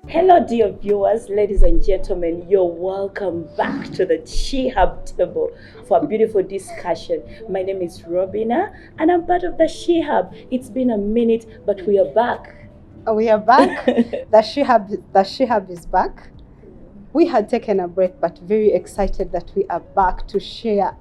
Hello, dear viewers, ladies and gentlemen. You're welcome back to the She Hub table for a beautiful discussion. My name is Robina, and I'm part of the She Hub. It's been a minute, but we are back. We are back. The She Hub is back. We had taken a break, but very excited that we are back to share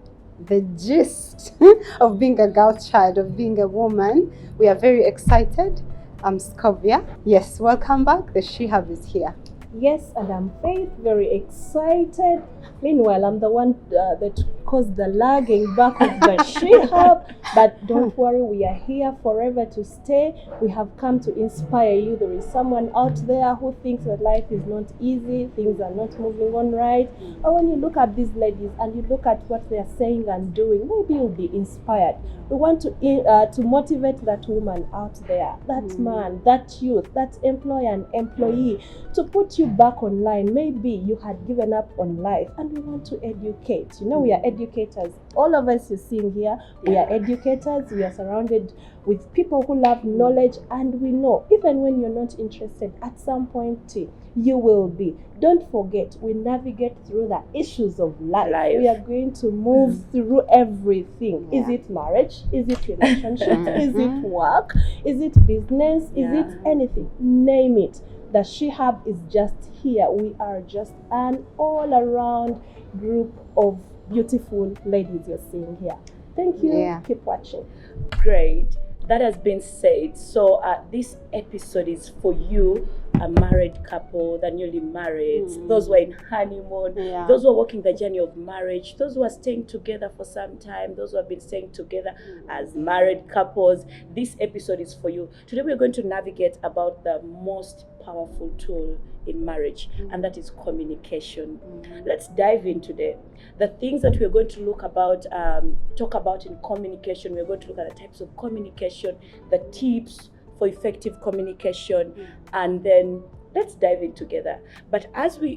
the gist of being a girl child, of being a woman. We are very excited. I'm Scovia. Yes, welcome back. The She Hub is here. Yes, and I'm Faith, very excited. Meanwhile, I'm the one that caused the lagging back of the She Hub. But don't worry, we are here forever to stay. We have come to inspire you. There is someone out there who thinks that life is not easy, things are not moving on right. But when you look at these ladies and you look at what they are saying and doing, maybe you'll be inspired. We want to motivate that woman out there, that man, that youth, that employer and employee, to put you back online. Maybe you had given up on life and we want to educate. You know, we are educators. All of us you're seeing here, we are educators. We are surrounded with people who love knowledge, and we know even when you're not interested, at some point you will be. Don't forget, we navigate through the issues of life. We are going to move through everything. Is it marriage? Is it relationship? Is it work? Is it business? Is it anything? Name it. The She Hub is just here. We are just an all-around group of beautiful ladies you're seeing here. Thank you. Keep watching. Great. That has been said. So this episode is for you, a married couple, the newly married, those who are in honeymoon, those who are walking the journey of marriage, those who are staying together for some time, those who have been staying together as married couples. This episode is for you. Today we're going to navigate about the most powerful tool in marriage, and that is communication. Let's dive in today. The things that we're going to talk about in communication, we're going to look at the types of communication, the tips for effective communication, and then let's dive in together. But as we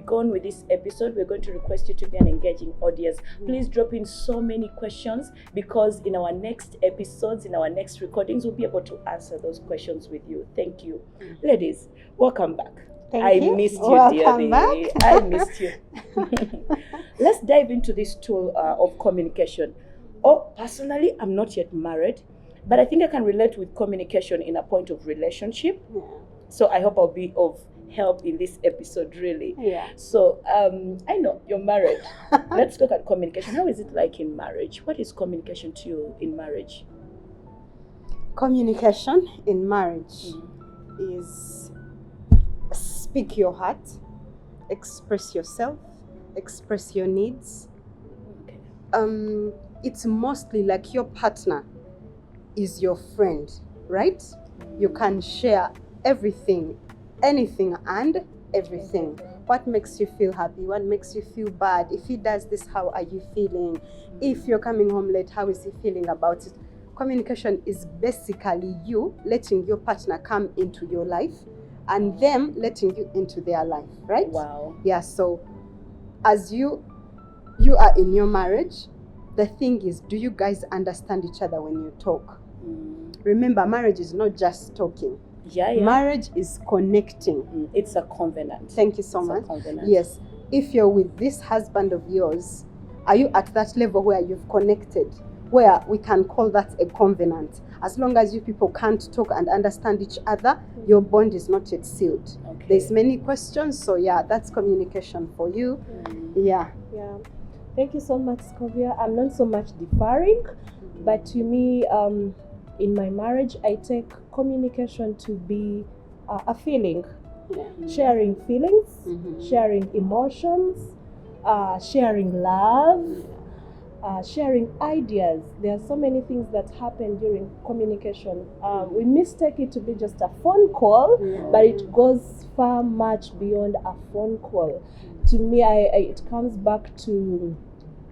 go on with this episode, we're going to request you to be an engaging audience. Please drop in so many questions, because in our next episodes, in our next recordings, we'll be able to answer those questions with you. Thank you. Ladies, welcome back. Thank you. Missed you, Welcome dearly. back. I missed you. Let's dive into this tool of communication. Personally, I'm not yet married, but I think I can relate with communication in a point of relationship. So I hope I'll be of help in this episode, really. So I know you're married. Let's look at communication. How is it like in marriage? What is communication to you in marriage? Communication in marriage is speak your heart, express yourself, express your needs. It's mostly like your partner is your friend, right? You can share everything, anything and everything. What makes you feel happy? What makes you feel bad? If he does this, how are you feeling? If you're coming home late, how is he feeling about it? Communication is basically you letting your partner come into your life and them letting you into their life, right? Wow. Yeah, so as you are in your marriage, the thing is, do you guys understand each other when you talk? Remember, marriage is not just talking. Marriage is connecting. It's a covenant. Thank you so much. Yes. If you're with this husband of yours, are you at that level where you've connected, where we can call that a covenant? As long as you people can't talk and understand each other, your bond is not yet sealed. There's many questions, so that's communication for you. Yeah. Thank you so much, Scovia. I'm not so much differing, but to me, in my marriage, I take communication to be a feeling, sharing feelings, sharing emotions, sharing love, sharing ideas. There are so many things that happen during communication. We mistake it to be just a phone call, but it goes far much beyond a phone call. To me, it comes back to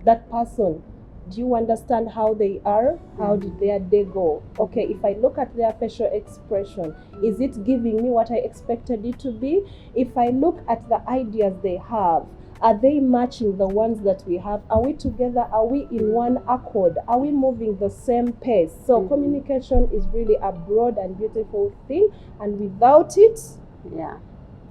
that person. Do you understand how they are? How did their day go? Okay, if I look at their facial expression, is it giving me what I expected it to be? If I look at the ideas they have, are they matching the ones that we have? Are we together? Are we in one accord? Are we moving the same pace? So communication is really a broad and beautiful thing, and without it,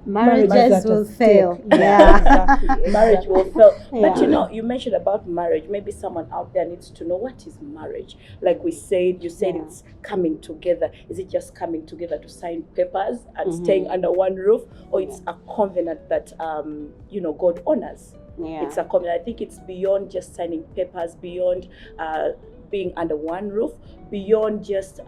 marriages will fail. Exactly. Marriage will fail. But Yeah. you mentioned about marriage. Maybe someone out there needs to know, what is marriage? Like you said Yeah. it's coming together. Is it just coming together to sign papers and Mhm. staying under one roof, or it's a covenant that God honors? Yeah. It's a covenant. I think it's beyond just signing papers, beyond being under one roof, beyond just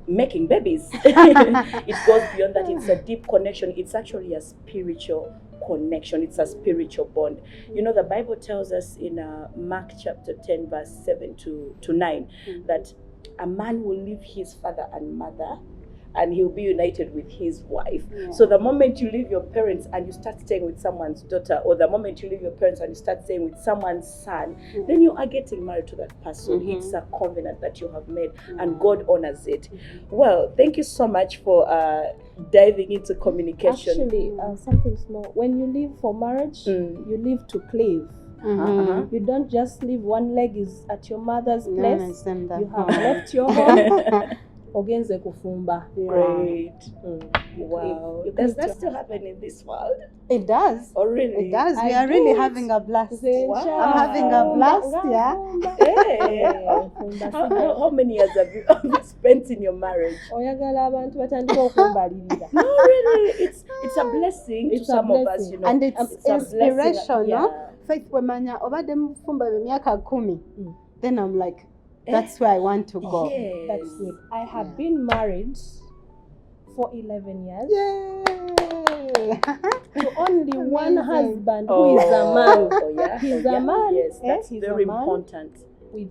making babies. It goes beyond that. It's a deep connection. It's actually a spiritual connection. It's a spiritual bond. The Bible tells us in Mark chapter 10 verse 7 to 9 that a man will leave his father and mother and he'll be united with his wife. Yeah. So the moment you leave your parents and you start staying with someone's daughter, or the moment you leave your parents and you start staying with someone's son, then you are getting married to that person. Mhm. It's a covenant that you have made, and God honors it. Well, thank you so much for diving into communication. Actually, something small. When you leave for marriage, you leave to cleave. Mhm. You don't just leave one leg is at your mother's No, place. it's in the You have home. left your home. Ogenze kufumba. Great. You Wow. cleave Does to that still happen in this world? It does. Oh, really? It does. We I are really do it. having a blast. Wow. I'm having a blast, yeah. Hey. How many years have you spent in your marriage? oyagala abantu batandika okumbalirira. No, really. It's a blessing It's to a some of us, blessing. And it's a blessing. inspiration, Yeah. no? Faith wemanya obade mfumba bemyaka 10. Then I'm like, that's where I want to go. Yes. That's good. I have been married for 11 years Yay! to only one Amazing. husband who is a man. Oh, yeah. He's Oh, yeah. a man. Yes, that's He's very a man important. with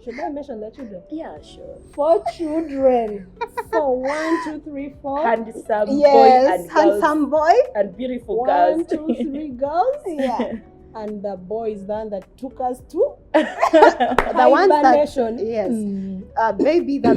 should I mention the children? Yeah, sure. 4 children. So 1, 2, 3, 4. Yes, Handsome boy and girls handsome boy. and beautiful 1, girls. 2, 3 girls. Yeah. And the boy is the one that took us to The ones that, hibernation. yes, the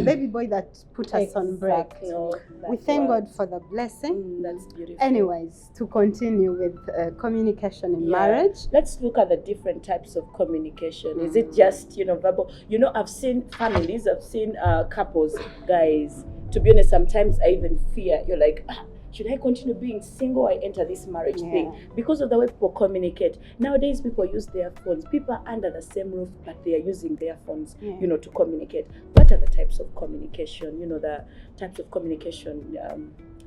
baby boy that put us on break. Exactly. No, We thank God for the blessing. that's beautiful. Anyways, to continue with communication in Yeah. marriage. Let's look at the different types of communication. Is it just verbal? I've seen families, I've seen couples, guys. To be honest, sometimes I even fear. You're like, should I continue being single? I enter this marriage thing because of the way people communicate. Nowadays, people use their phones. People are under the same roof, but they are using their phones, to communicate. What are the types of communication? The types of communication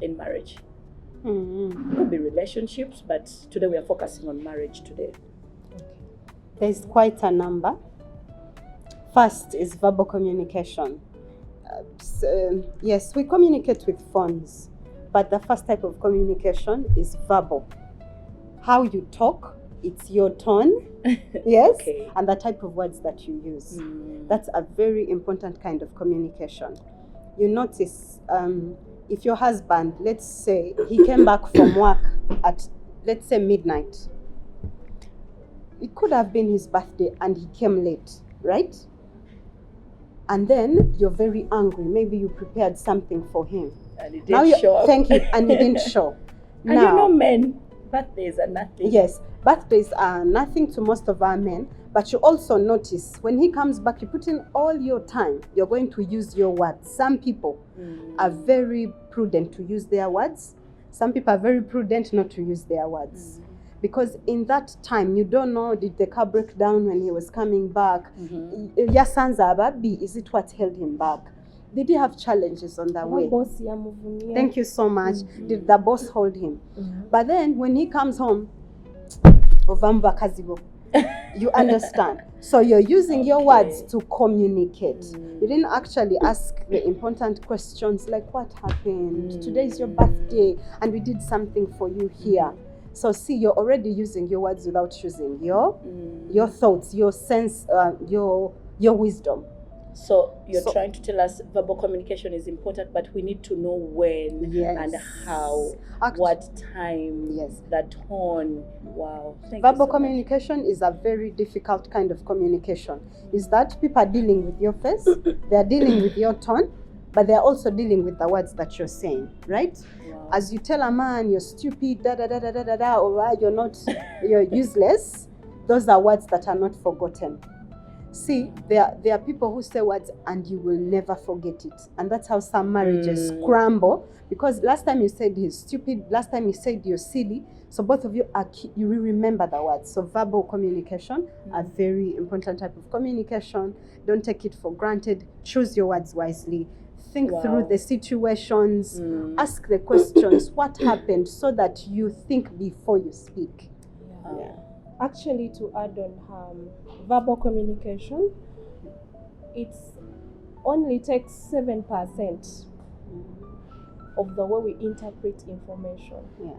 in marriage. Could be relationships, but today we are focusing on marriage today. There's quite a number. First is verbal communication. Yes, we communicate with phones, but the first type of communication is verbal. How you talk, it's your tone, yes, Okay. and the type of words that you use. That's a very important kind of communication. You notice if your husband, let's say, he came back from work at, let's say, midnight. It could have been his birthday and he came late, right? And then you're very angry. Maybe you prepared something for him. And it didn't show up. Thank you, and he didn't show. And men, birthdays are nothing. Yes, birthdays are nothing to most of our men, but you also notice when he comes back, you put in all your time, you're going to use your words. Some people are very prudent to use their words. Some people are very prudent not to use their words. Because in that time, you don't know, did the car break down when he was coming back? Is it what held him back? Did he have challenges on the way? Thank you so much. Did the boss hold him? But then when he comes home, you understand. So you're using your words to communicate. You didn't actually ask the important questions like, what happened? Today is your birthday and we did something for you here. So see, you're already using your words without using your thoughts, your sense, your wisdom. So you're trying to tell us verbal communication is important, but we need to know when and how, what time, the tone. Wow. Verbal communication is a very difficult kind of communication. Is that people are dealing with your face, they're dealing with your tone, but they're also dealing with the words that you're saying, right? Wow. As you tell a man you're stupid, or you're useless, those are words that are not forgotten. See, there are people who say words and you will never forget it. And that's how some marriages crumble. Because last time you said he's stupid, last time you said you're silly. So both of you you will remember the words. So verbal communication, a very important type of communication. Don't take it for granted. Choose your words wisely. Think through the situations. Ask the questions. What happened, so that you think before you speak. Yeah. Actually, to add on verbal communication, it only takes 7% of the way we interpret information. Yeah.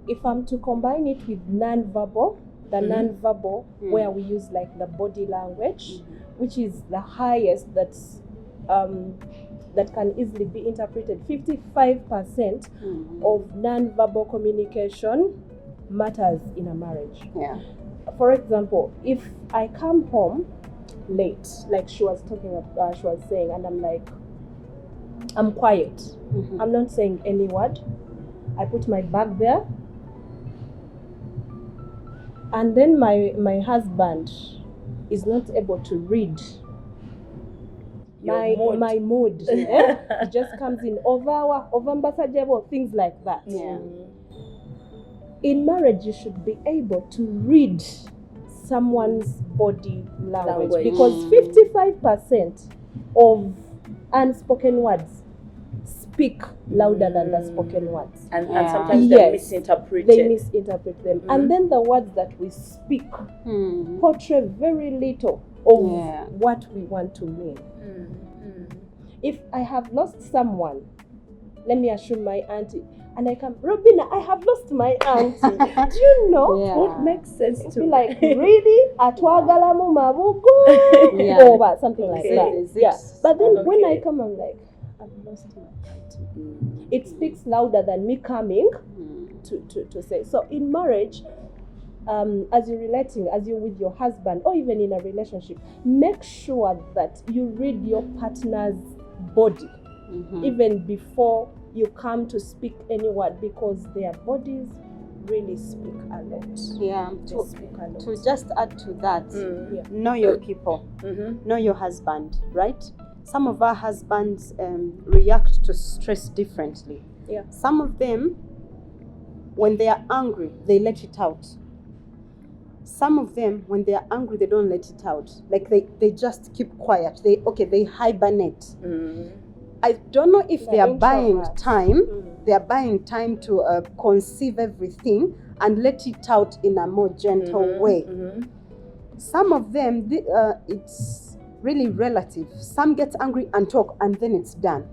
If I'm to combine it with non-verbal, non-verbal, where we use like the body language, which is the highest that can easily be interpreted. 55% of non-verbal communication matters in a marriage. Yeah. For example, if I come home late, like she was saying, and I'm like, I'm quiet. I'm not saying any word. I put my bag there, and then my husband is not able to read my mood. It just comes in over things like that. Yeah. In marriage, you should be able to read someone's body language. Because 55% of unspoken words speak louder than the spoken words. And sometimes they misinterpret them. And then the words that we speak portray very little of what we want to mean. If I have lost someone, let me assume my auntie, and I come, Robina, I have lost my auntie. Do you know? It makes sense to be like, really? Atwagala mu mabugo? Or something like that. Yeah. But then when I come, I'm like, I've lost my auntie. It speaks louder than me coming to say. So in marriage, as you're with your husband, or even in a relationship, make sure that you read your partner's body even before you come to speak any word, because their bodies really speak a lot. Yeah. To just add to that, know your people, know your husband, right? Some of our husbands react to stress differently. Yeah. Some of them, when they are angry, they let it out. Some of them, when they are angry, they don't let it out. Like they just keep quiet. They hibernate. I don't know if they are buying time. They are buying time to conceive everything and let it out in a more gentle way. Some of them, it's really relative. Some get angry and talk, and then it's done.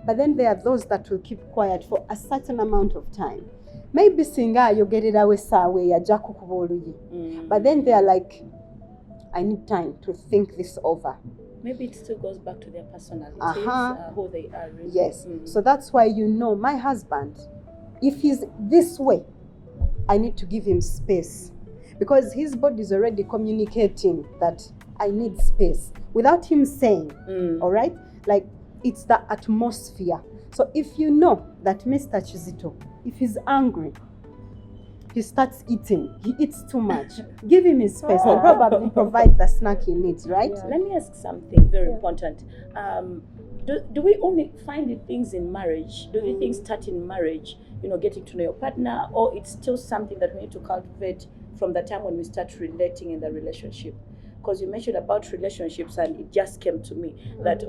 But then there are those that will keep quiet for a certain amount of time. Maybe singa yogerera we sawe yaja kukuba. But then they are like, I need time to think this over. Maybe it still goes back to their personalities, who they are. Really. Yes. So that's why my husband, if he's this way, I need to give him space, because his body is already communicating that I need space without him saying. All right, like it's the atmosphere. So if you know that Mr. Chizito, if he's angry, he starts eating. He eats too much. Give him his space. He'll probably provide the snack he needs, right? Yeah. Let me ask something very important. Do we only find the things in marriage? Do the things start in marriage? Getting to know your partner, or it's still something that we need to cultivate from the time when we start relating in the relationship? Because you mentioned about relationships, and it just came to me that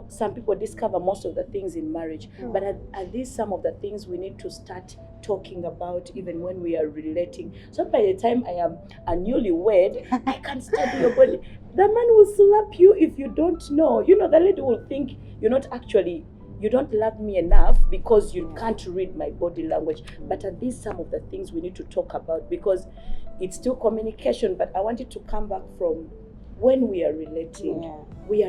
some people discover most of the things in marriage, but are these some of the things we need to start talking about even when we are relating? So by the time I am a newlywed, I can study your body. The man will slap you if you don't know. The lady will think you don't love me enough because you can't read my body language. But are these some of the things we need to talk about? Because it's still communication, but I wanted to come back from when we are relating. Are we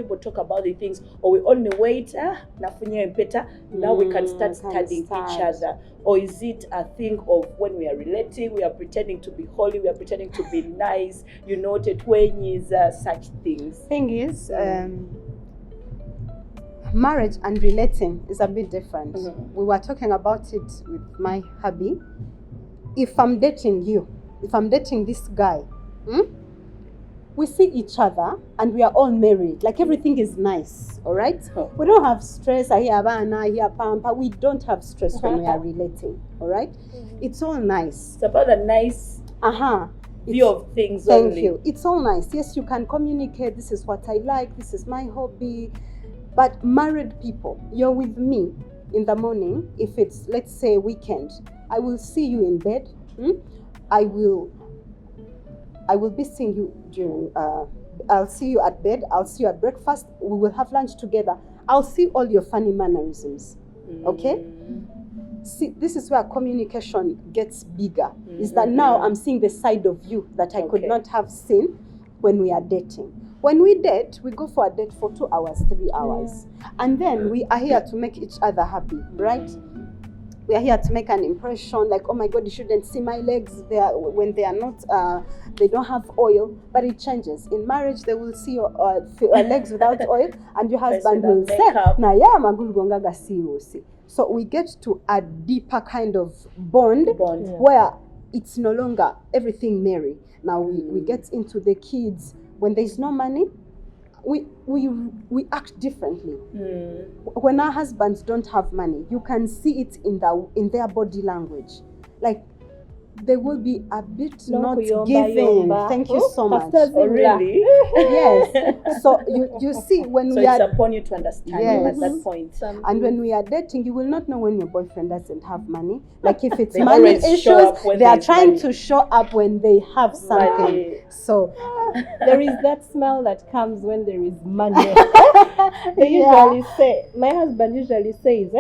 able to talk about the things, or we only wait, now we can start studying each other? Or is it a thing of when we are relating, we are pretending to be holy, we are pretending to be nice, such things? Thing is, marriage and relating is a bit different. We were talking about it with my hubby. If I'm dating you, if I'm dating this guy, we see each other and we are all married. Like everything is nice, all right? We don't have stress. I hear Abana, I hear Pampa. We don't have stress when we are relating, all right? It's all nice. It's about a nice view of things. Thank you. It's all nice. Yes, you can communicate. This is what I like. This is my hobby. But married people, you're with me in the morning. If it's, let's say, weekend, I will see you in bed. I will be seeing you during, I'll see you at bed, I'll see you at breakfast, we will have lunch together. I'll see all your funny mannerisms, okay? See, this is where communication gets bigger, is that now I'm seeing the side of you that I could not have seen when we are dating. When we date, we go for a date for 2 hours, 3 hours. And then we are here to make each other happy, right? We are here to make an impression, like, oh my God, you shouldn't see my legs there when they are not, they don't have oil, but it changes. In marriage, they will see your legs without oil, and your husband will say, na ya magulu gongaga siusi. So we get to a deeper kind of bond. Where it's no longer everything merry. Now we get into the kids. When there's no money, we act differently. When our husbands don't have money, you can see it in their body language. Like they will be a bit not giving. Thank you so much. Oh, really? Yes. So you see when so we it's are upon you to understand him at that point. And when we are dating, you will not know when your boyfriend doesn't have money. Like if it's They money always show issues, up when they are there's trying money. to show up when they have something. Right. So there is that smile that comes when there is money. They usually say, my husband usually says,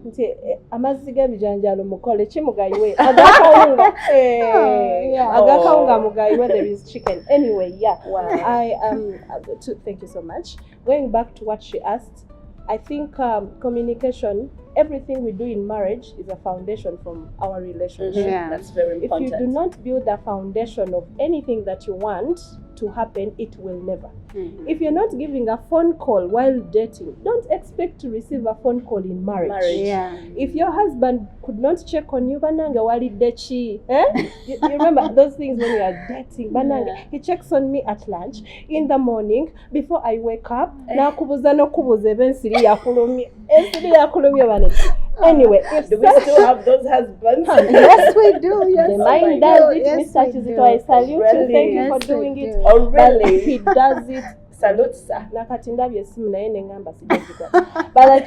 nti amazzi g'ebijanjaalo mukole kimugayiwe agakawunga agakawunga mugayiwe there is chicken anyway. I thank you so much. Going back to what she asked, I think communication, everything we do in marriage is a foundation from our relationship. That's very important. If you do not build a foundation of anything that you want to happen, it will never. If you're not giving a phone call while dating, don't expect to receive a phone call in marriage. If your husband could not check on you, bananga walidechi, you remember those things when you are dating, bananga, he checks on me at lunch, in the morning, before I wake up, na kubuza no kubuze ben siri yakulumi anyway, do we still have those husbands? Yes, we do. Yes, the mind does it. Mr. Chizito, I salute you. Thank you for doing it. Oh, really? But he does it. Salute, sir. But the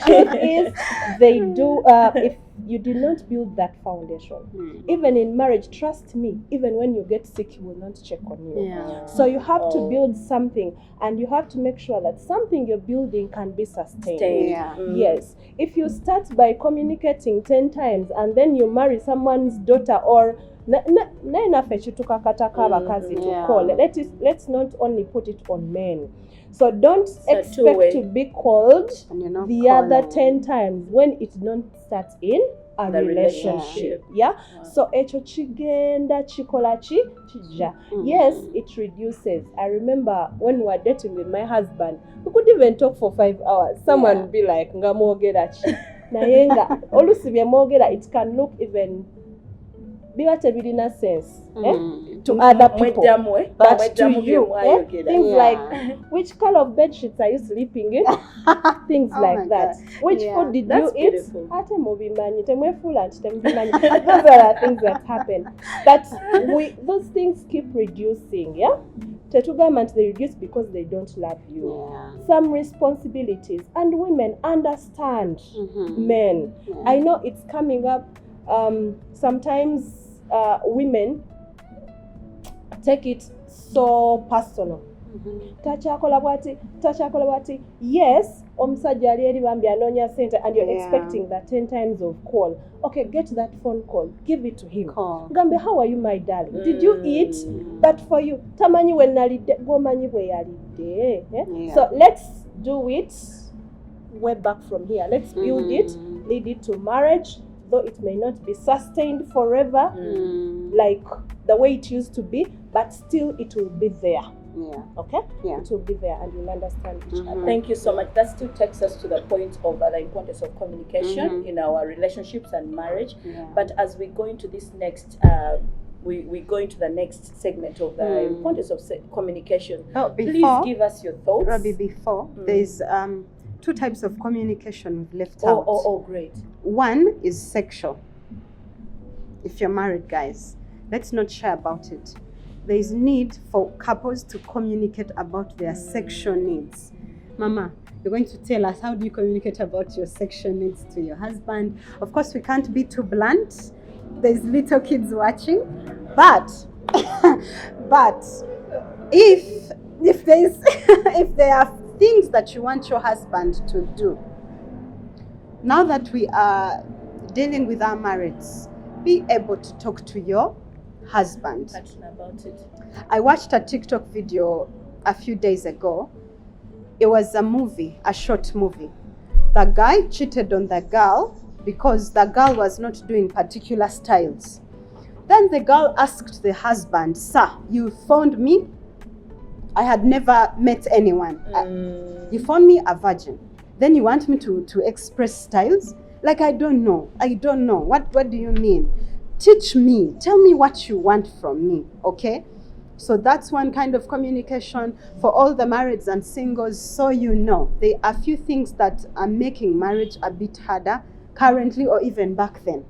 truth is, they do. If you do not build that foundation, even in marriage, trust me, even when you get sick, he will not check on you. So you have to build something, and you have to make sure that something you're building can be sustained. Yes. If you start by communicating 10 times and then you marry someone's daughter, or let's not only put it on men. So don't expect to be called the other 10 times when it don't start in a relationship. So echo chigenda chikolachi chija. Yes, it reduces. I remember when we were dating with my husband, we could even talk for 5 hours. Someone would be like, ngamogera chi. Nayenga, olusibye mogera, it can look even in sense to other people, but to you, things like, which color of bed sheets are you sleeping in? Things like that. Which food did you eat? Those are the things that happen. But those things keep reducing. They reduce because they don't love you. Some responsibilities, and women understand men. I know it's coming up. Sometimes women take it so personal. Tachakola bwati. Yes, omusajja ali eri bambi anonya sente, and you're expecting that 10 times of call. Okay, get that phone call, give it to him. Gambe, how are you, my darling? Did you eat? But for you, tamanyi when nalide gomanyi bwe yalide. So let's do it way back from here. Let's build it, lead it to marriage. Though it may not be sustained forever, like the way it used to be, but still it will be there. Okay? It will be there, and you'll understand each other. Thank you so much. That still takes us to the point of the importance of communication in our relationships and marriage. But as we go into this next we go into the next segment of the importance of communication. Oh, Please give us your thoughts. Robbie, before, there's 2 types of communication we've left out. Oh, great. One is sexual. If you're married, guys, let's not share about it. There is need for couples to communicate about their sexual needs. Mama, you're going to tell us, how do you communicate about your sexual needs to your husband? Of course, we can't be too blunt. There's little kids watching, but but if there's if there are things that you want your husband to do, now that we are dealing with our marriages, be able to talk to your husband about it. I watched a TikTok video a few days ago. It was a short movie. The guy cheated on the girl because the girl was not doing particular styles. Then the girl asked the husband, "Sir, you found me? I had never met anyone. You found me a virgin. Then you want me to express styles? Like, I don't know. What do you mean? Teach me. Tell me what you want from me, okay?" So that's one kind of communication for all the marrieds and singles. So you know, there are a few things that are making marriage a bit harder currently or even back then.